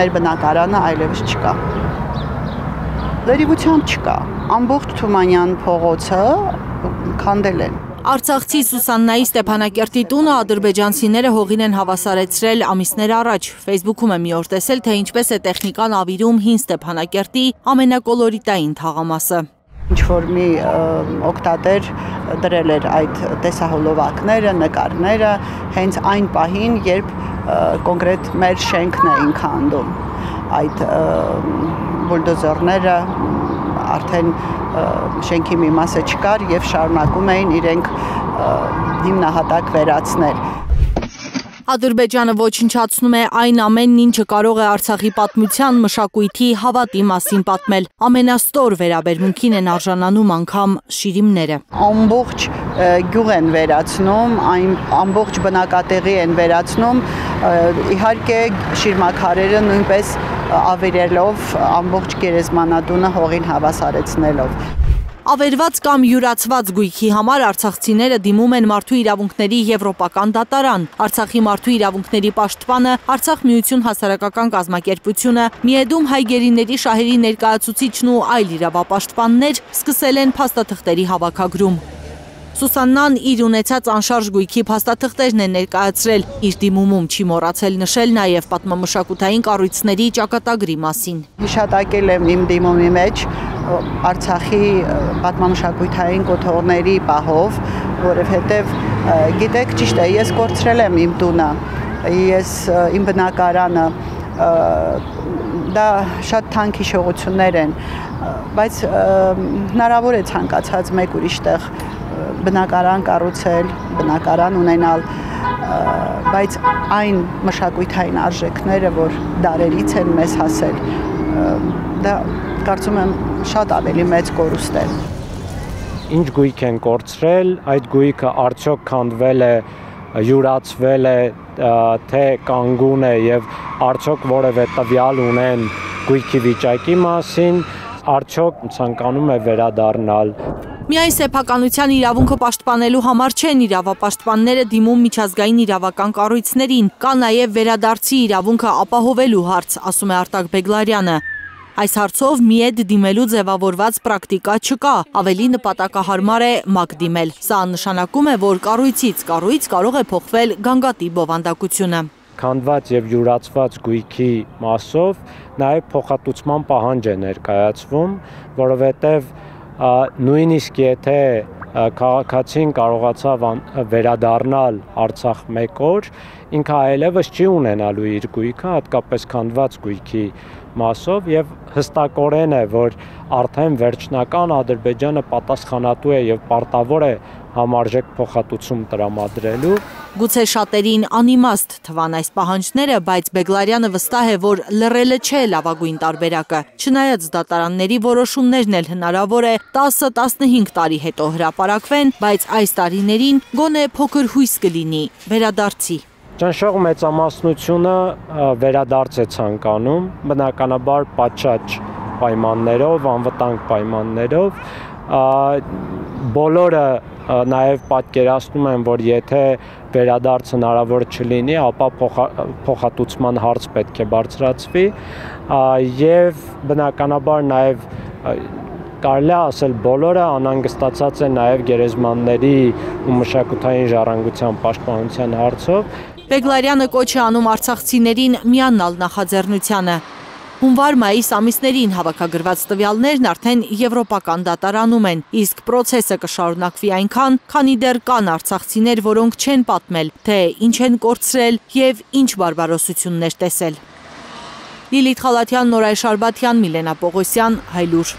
մեր բնակարանը այլևս չկա։ Լրիվությամբ չկա, ամբողջ Թումանյան փողոցը քանդել են։ Արցախցի Սուսաննայի Ստեփանակերտի տունը ադրբեջանցիները հողին են հավասարեցրել ամիսներ առաջ։ Facebook-ում եմ մի օր տեսել, թե ինչպես է տեխնիկան ավիրում հին Ստեփանակերտի ամենակոլորիտային թաղամասը։ Ինչ-որ մի օգտատեր դրել էր այդ տեսահոլովակները, նկարները հենց այն պահին, երբ կոնկրետ մեր շենքն էին քանդում։ Այդ բուլդոզերները արդեն շենքի մի մասը չկար եւ շարունակում էին իրենք հիմնահատակ վերացնել։ Ադրբեջանը ոչնչացնում է այն ամենն, ինչը կարող է Արցախի պատմության, մշակույթի, հավատի մասին պատմել։ Ամենաստոր վերաբերմունքին են արժանանում անգամ շիրիմները։ Ամբողջ գյուղ են վերացնում, ամբողջ բնակատեղի են վերացնում, իհարկե շիրմաքարերը նույնպես ավերելով ամբողջ գերեզմանատունը հողին հավասարեցնելով։ Ավերված կամ յուրացված գույքի համար արցախցիները դիմում են Մարդու իրավունքների եվրոպական դատարան։ Արցախի մարդու իրավունքների պաշտպանը, Արցախ միություն հասարակական կազմակերպությունը, Միեդում հայ գերիների շահերի ներկայացուցիչն ու այլ իրավապաշտպաններ սկսել են փաստաթղթերի հավաքագրում։ Սուսաննան իր ունեցած անշարժ գույքի փաստաթղթերն է ներկայացրել, իր դիմումում չի մոռացել նշել նաև պատմամշակութային կառույցների ճակատագրի մասին։ Հիշատակել եմ իմ դիմումի մեջ Արցախի պատմամշակութային կոթողների պահով, որովհետև գիտեք, ճիշտ է, ես կորցրել եմ իմ տունը, ես իմ բնակարանը, դա շատ թանկ հիշողություններ են, բայց հնարավոր է ցանկացած մեկ ուրիշ տեղ բնակարան կառուցել, բնակարան ունենալ, բայց այն մշակույթային արժեքները, որ դարերից են մեզ հասել, դա կարծում եմ շատ ավելի մեծ կորուստ է։ Ինչ գույք են կորցրել, այդ գույքը արդյոք քանդվել է, յուրացվել է, թե կանգուն է եւ արդյոք որևէ տվյալ ունեն գույքի վիճակի մասին, արդյոք ցանկանում է վերադառնալ։ Միայն սեփականության իրավունքը պաշտպանելու համար չեն իրավապաշտպանները դիմում միջազգային իրավական կառույցներին, կա նաև վերադարձի իրավունքը ապահովելու հարց, ասում է Արտակ Բեգլարյանը։ Այս հարցով միեդ դիմելու ձևավորված պրակտիկա չկա, ավելի նպատակահարմար է ՄԱԿ դիմել։ Սա նշանակում է, որ կառույցից կառույց կարող է փոխվել գանգատի բովանդակությունը։ Քանդված եւ յուրացված գույքի մասով նաև փոխհատուցման պահանջ է ներկայացվում, որովհետեւ նույնիսկ եթե քաղաքացին կարողացավ վերադառնալ Արցախ մեկ օր, ինքը այլևս չի ունենալու իր գույքը, հատկապես քանդված գույքի մասով եւ հստակորեն է, որ արդեն վերջնական Ադրբեջանը պատասխանատու է եւ պարտավոր է համարժեք փոխհատուցում տրամադրելու։ Գուցե շատերին անիմաստ թվան այս պահանջները, բայց Բեգլարյանը վստահ է, որ լռելը չէ լավագույն տարբերակը։ Չնայած դատարանների որոշումներն էլ հնարավոր է 10-15 տարի հետո հրապարակվեն, բայց այս տարիներին գոնե փոքր հույս կլինի վերադարձի։ Ճնշող մեծամասնությունը վերադարձ է ցանկանում, բնականաբար պատշաճ պայմաններով, անվտանգ պայմաններով, բոլորը նաև պատկերացնում են, որ եթե վերադարձ հնարավոր չլինի, ապա փոխհատուցման հարց պետք է բարձրացվի եւ բնականաբար նաև կարելի է ասել բոլորը անհանգստացած են նաև գերեզմանների ու մշակութային ժառանգության պաշտպանության հարցով։ Բեգլարյանը կոչ է անում արցախցիներին միանալ նախաձեռնությանը։ Հունվար-մայիս ամիսներին հավաքագրված տվյալներն արդեն եվրոպական դատարանում են, իսկ պրոցեսը կշարունակվի այնքան, քանի դեռ կան արցախցիներ, որոնք չեն պատմել, թե ինչ են կորցրել եւ ինչ բարբարոսություններ տեսել։ Լիլիթ Խալաթյան, Նորայր Շարբաթյան, Միլենա Պողոսյան, Հայլուր։